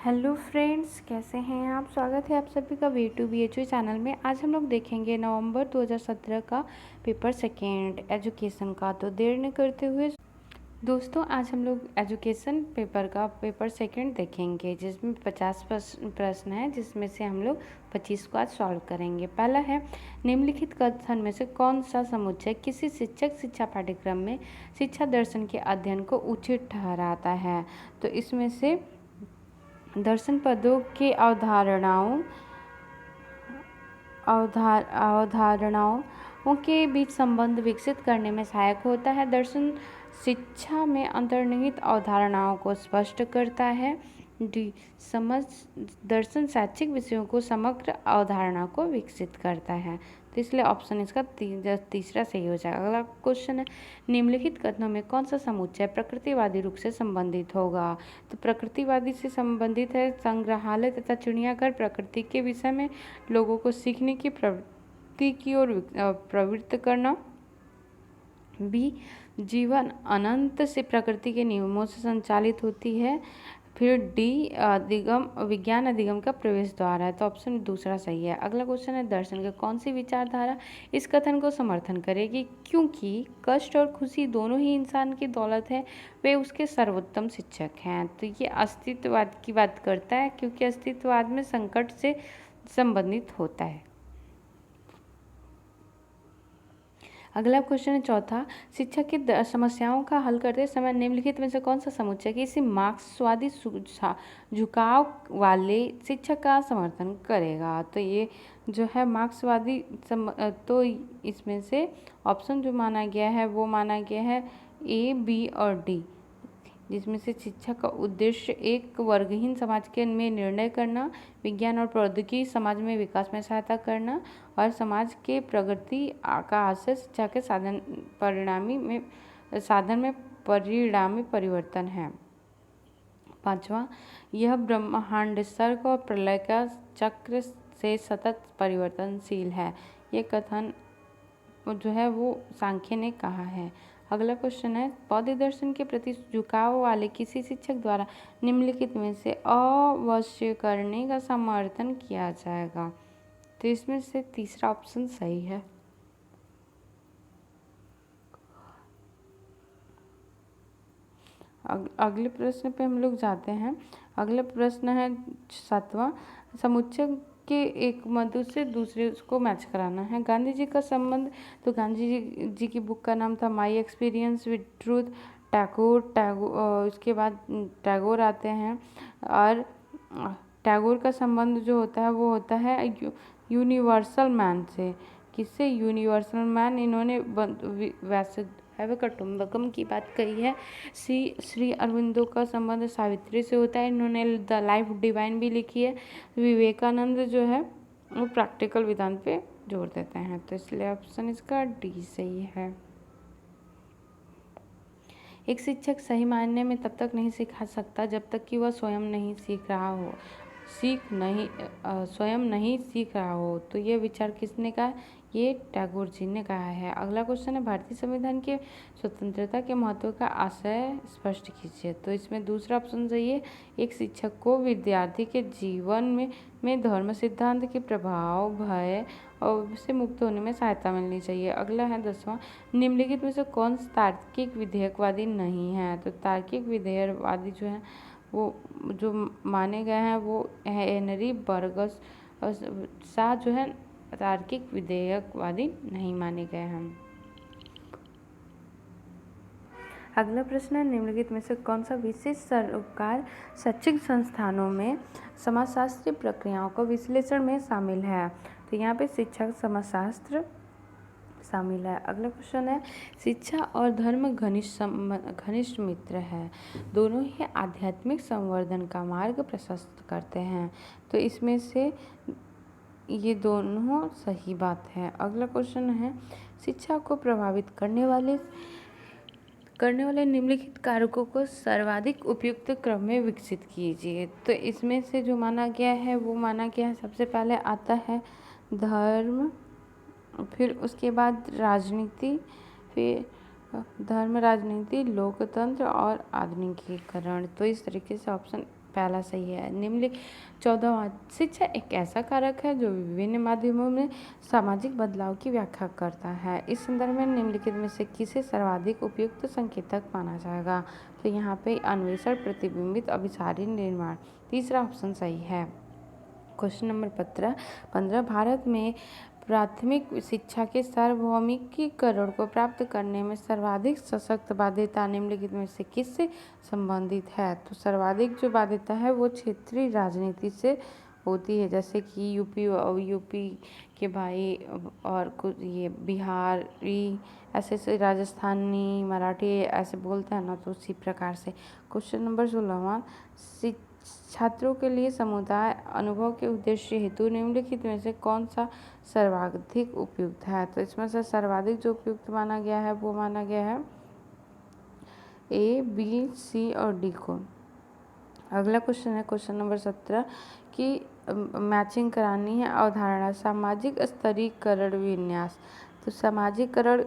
Hello friends, कैसे हैं आप। स्वागत है आप सभी का V2BHU चैनल में। आज हम लोग देखेंगे नवंबर 2017 का पेपर सेकेंड एजुकेशन का। तो देर न करते हुए दोस्तों, आज हम लोग एजुकेशन पेपर का पेपर सेकेंड देखेंगे, जिसमें 50 प्रश्न है, जिसमें से हम लोग 25 को आज सॉल्व करेंगे। पहला है, निम्नलिखित कथन में से कौन सा समुच्चय किसी शिक्षक शिक्षा पाठ्यक्रम में शिक्षा दर्शन के अध्ययन को उचित ठहराता है। तो इसमें से दर्शन पदों के अवधारणाओं के बीच संबंध विकसित करने में सहायक होता है। दर्शन शिक्षा में अंतर्निहित अवधारणाओं को स्पष्ट करता है। दर्शन शैक्षिक विषयों को समग्र अवधारणा को विकसित करता है। तो इसलिए ऑप्शन इसका तीसरा सही हो जाएगा। अगला क्वेश्चन है, निम्नलिखित कथनों में कौन सा समुच्चय प्रकृतिवादी रूप से संबंधित होगा। तो प्रकृतिवादी से संबंधित है संग्रहालय तथा चिड़ियाघर प्रकृति के विषय में लोगों को सीखने की प्रवृत्ति की ओर प्रवृत्त करना। बी, जीवन अनंत से प्रकृति के नियमों से संचालित होती है। फिर डी, विज्ञान अधिगम का प्रवेश द्वार है। तो ऑप्शन दूसरा सही है। अगला क्वेश्चन है, दर्शन की कौन सी विचारधारा इस कथन को समर्थन करेगी, क्योंकि कष्ट और खुशी दोनों ही इंसान की दौलत है, वे उसके सर्वोत्तम शिक्षक हैं। तो ये अस्तित्ववाद की बात करता है, क्योंकि अस्तित्ववाद में संकट से संबंधित होता है। अगला क्वेश्चन है चौथा, शिक्षा की समस्याओं का हल करते समय निम्नलिखित में से कौन सा समुच्चय किसी मार्क्सवादी झुकाव वाले शिक्षा का समर्थन करेगा। तो ये जो है मार्क्सवादी तो इसमें से ऑप्शन जो माना गया है वो माना गया है ए, बी और डी, जिसमें से शिक्षा का उद्देश्य एक वर्गहीन समाज के में निर्णय करना, विज्ञान और प्रौद्योगिकी समाज में विकास में सहायता करना और समाज के प्रगति का आशय शिक्षा के साधन में परिणामी परिवर्तन है। पांचवा, यह ब्रह्मांड सर्ग और प्रलय का चक्र से सतत परिवर्तनशील है। ये कथन जो है वो सांख्य ने कहा है। अगला क्वेश्चन है, बौद्ध दर्शन के प्रति झुकाव वाले किसी शिक्षक द्वारा निम्नलिखित में से अवश्य करने का समर्थन किया जाएगा। तो इसमें से तीसरा ऑप्शन सही है। अगले प्रश्न पे हम लोग जाते हैं। अगला प्रश्न है सातवां, समुच्चय के एक मधु से दूसरे उसको मैच कराना है। गांधी जी का संबंध, तो गांधी जी की बुक का नाम था माई एक्सपीरियंस विद ट्रूथ। उसके बाद टैगोर आते हैं, और टैगोर का संबंध जो होता है वो होता है यूनिवर्सल मैन से। किससे? Universal man. इन्होंने वैसे कुटुंबकम की बात कही है। श्री अरविंदो का संबंध सावित्री से होता है, इन्होंने द लाइफ डिवाइन भी लिखी है। विवेकानंद जो है वो प्रैक्टिकल विधान पे जोर देते हैं। तो इसलिए ऑप्शन इसका डी सही है। एक शिक्षक सही मायने में तब तक नहीं सिखा सकता जब तक कि वह स्वयं नहीं सीख रहा हो। तो ये विचार किसने कहा? ये टैगोर जी ने कहा है। अगला क्वेश्चन है, भारतीय संविधान के स्वतंत्रता के महत्व का आशय स्पष्ट कीजिए। तो इसमें दूसरा ऑप्शन सही है। एक शिक्षक को विद्यार्थी के जीवन में धर्म सिद्धांत के प्रभाव, भय और से मुक्त होने में सहायता मिलनी चाहिए। अगला है 10वां, निम्नलिखित में से कौन तार्किक विधेयकवादी नहीं है। तो तार्किक विधेयकवादी जो है वो जो माने गए हैं वो है हेनरी बर्गस शाह, जो है तार्किक विधेयकवादी नहीं माने गए हैं। अगला प्रश्न है, निम्नलिखित में से कौन सा विशेष सरकार शैक्षिक संस्थानों में समाजशास्त्रीय प्रक्रियाओं को विश्लेषण में शामिल है। तो यहाँ पे शिक्षा समाजशास्त्र शामिल है। अगला क्वेश्चन है, शिक्षा और धर्म घनिष्ठ मित्र है, दोनों ही आध्यात्मिक संवर्धन का मार्ग प्रशस्त करते हैं। तो इसमें से ये दोनों सही बात है। अगला क्वेश्चन है, शिक्षा को प्रभावित करने वाले निम्नलिखित कारकों को सर्वाधिक उपयुक्त क्रम में विकसित कीजिए। तो इसमें से जो माना गया है वो माना गया है, सबसे पहले आता है धर्म, फिर उसके बाद राजनीति, फिर धर्म, राजनीति, लोकतंत्र और आधुनिकीकरण। तो इस तरीके से ऑप्शन पहला सही है। निम्नलिखित 14वां, शिक्षा एक ऐसा कारक है जो विभिन्न माध्यमों में सामाजिक बदलाव की व्याख्या करता है। इस संदर्भ में निम्नलिखित में से किसे सर्वाधिक उपयुक्त संकेतक माना जाएगा? तो यहाँ पे अन्वेषण, प्रतिबिंबित, अभिसारी, निर्माण, तीसरा ऑप्शन सही है। क्वेश्चन नंबर 15, भारत में प्राथमिक शिक्षा के सार्वभौमिकीकरण को प्राप्त करने में सर्वाधिक सशक्त बाध्यता निम्नलिखित में से किससे संबंधित है? तो सर्वाधिक जो बाध्यता है वो क्षेत्रीय राजनीति से होती है, जैसे कि यूपी के भाई और कुछ ये बिहारी ऐसे राजस्थानी मराठी ऐसे बोलते हैं ना, तो उसी प्रकार से। क्वेश्चन नंबर 16वां, छात्रों के लिए समुदाय अनुभव के उद्देश्य हेतु निम्नलिखित में से कौन सा सर्वाधिक उपयुक्त है? तो इसमें से सर्वाधिक जो उपयुक्त माना गया है वो माना गया है ए, बी, सी और डी को। अगला क्वेश्चन है क्वेश्चन नंबर 17 की मैचिंग करानी है। अवधारणा सामाजिक स्तरीकरण विन्यास। तो सामाजिकरण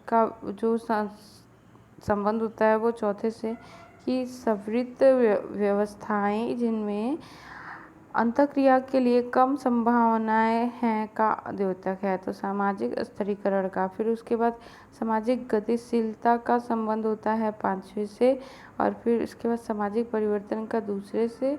का जो संबंध होता है वो चौथे से कि सवृत्त व्यवस्थाएं जिनमें अंतःक्रिया के लिए कम संभावनाएं हैं का द्योतक है। तो सामाजिक स्तरीकरण का, फिर उसके बाद सामाजिक गतिशीलता का संबंध होता है 5वें से, और फिर उसके बाद सामाजिक परिवर्तन का दूसरे से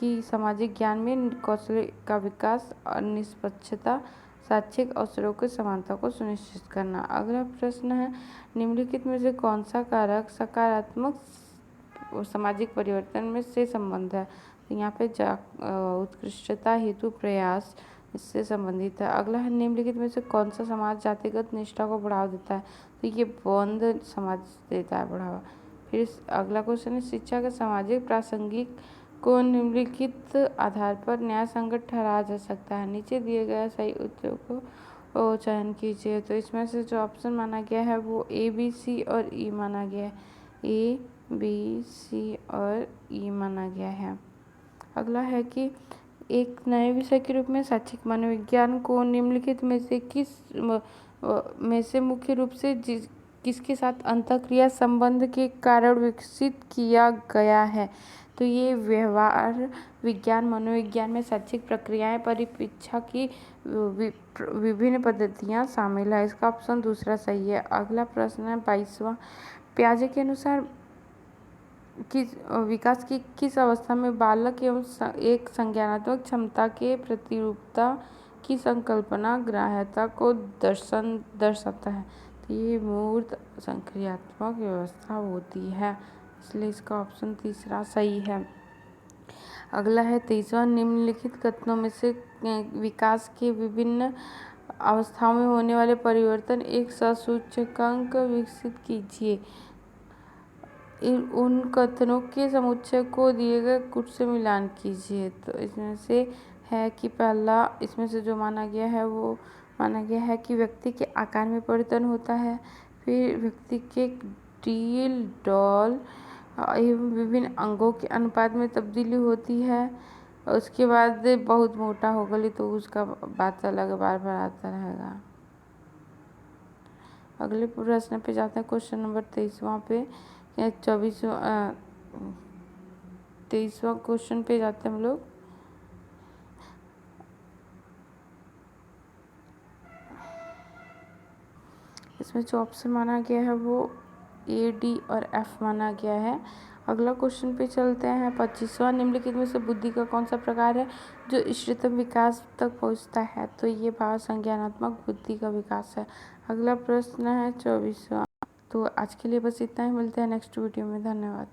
कि सामाजिक ज्ञान में कौशल का विकास और निष्पक्षता, शैक्षिक अवसरों की समानता को सुनिश्चित करना। अगला प्रश्न है निम्नलिखित में से कौन सा कारक सकारात्मक सामाजिक परिवर्तन में से संबंध है? तो यहाँ पे उत्कृष्टता हेतु प्रयास इससे संबंधित है। अगला है निम्नलिखित में से कौन सा समाज जातिगत निष्ठा को बढ़ावा देता है? तो ये बौद्ध समाज देता है बढ़ावा। फिर अगला क्वेश्चन है शिक्षा का सामाजिक प्रासंगिक को निम्नलिखित आधार पर न्याय संगत ठहराया जा सकता है। नीचे दिए गए सही उत्तरों को चयन कीजिए। तो इसमें से जो ऑप्शन माना गया है वो ए, बी, सी और ई माना गया है। ए, बी, सी और ई माना गया है। अगला है कि एक नए विषय के रूप में शैक्षिक मनोविज्ञान को निम्नलिखित में से मुख्य रूप से किसके साथ अंतःक्रिया संबंध के कारण विकसित किया गया है? तो ये व्यवहार विज्ञान मनोविज्ञान में शैक्षिक प्रक्रियाएं परिप्रेक्ष्य की विभिन्न पद्धतियां शामिल है। इसका ऑप्शन दूसरा सही है। अगला प्रश्न है 22वां, पियाजे के अनुसार विकास की किस अवस्था में बालक एवं एक संज्ञानात्मक क्षमता के प्रतिरूपता की संकल्पना ग्राह्यता को दर्शाता है? तो ये मूर्त संक्रियात्मक व्यवस्था होती है, इसलिए इसका ऑप्शन तीसरा सही है। अगला है 23वां, निम्नलिखित कथनों में से विकास के विभिन्न अवस्थाओं में होने वाले परिवर्तन एक ससूचकांक विकसित कीजिए। उन कथनों के समुच्चय को दिए गए कुछ से मिलान कीजिए। तो इसमें से है कि पहला इसमें से जो माना गया है वो माना गया है कि व्यक्ति के आकार में परिवर्तन होता है, फिर व्यक्ति के डील डॉल एवं विभिन्न अंगों के अनुपात में तब्दीली होती है। उसके बाद बहुत मोटा हो गई तो उसका बात अलग बार बार आता रहेगा। अगले प्रश्न पे जाते हैं क्वेश्चन नंबर 23वां पे 23वां क्वेश्चन पे जाते हैं हम लोग। इसमें जो ऑप्शन माना गया है वो ए, डी और एफ माना गया है। अगला क्वेश्चन पे चलते हैं 25वां, निम्नलिखित में से बुद्धि का कौन सा प्रकार है जो इष्टतम विकास तक पहुंचता है? तो ये भाव संज्ञानात्मक बुद्धि का विकास है। अगला प्रश्न है 24वां। तो आज के लिए बस इतना ही, मिलते हैं नेक्स्ट वीडियो में। धन्यवाद।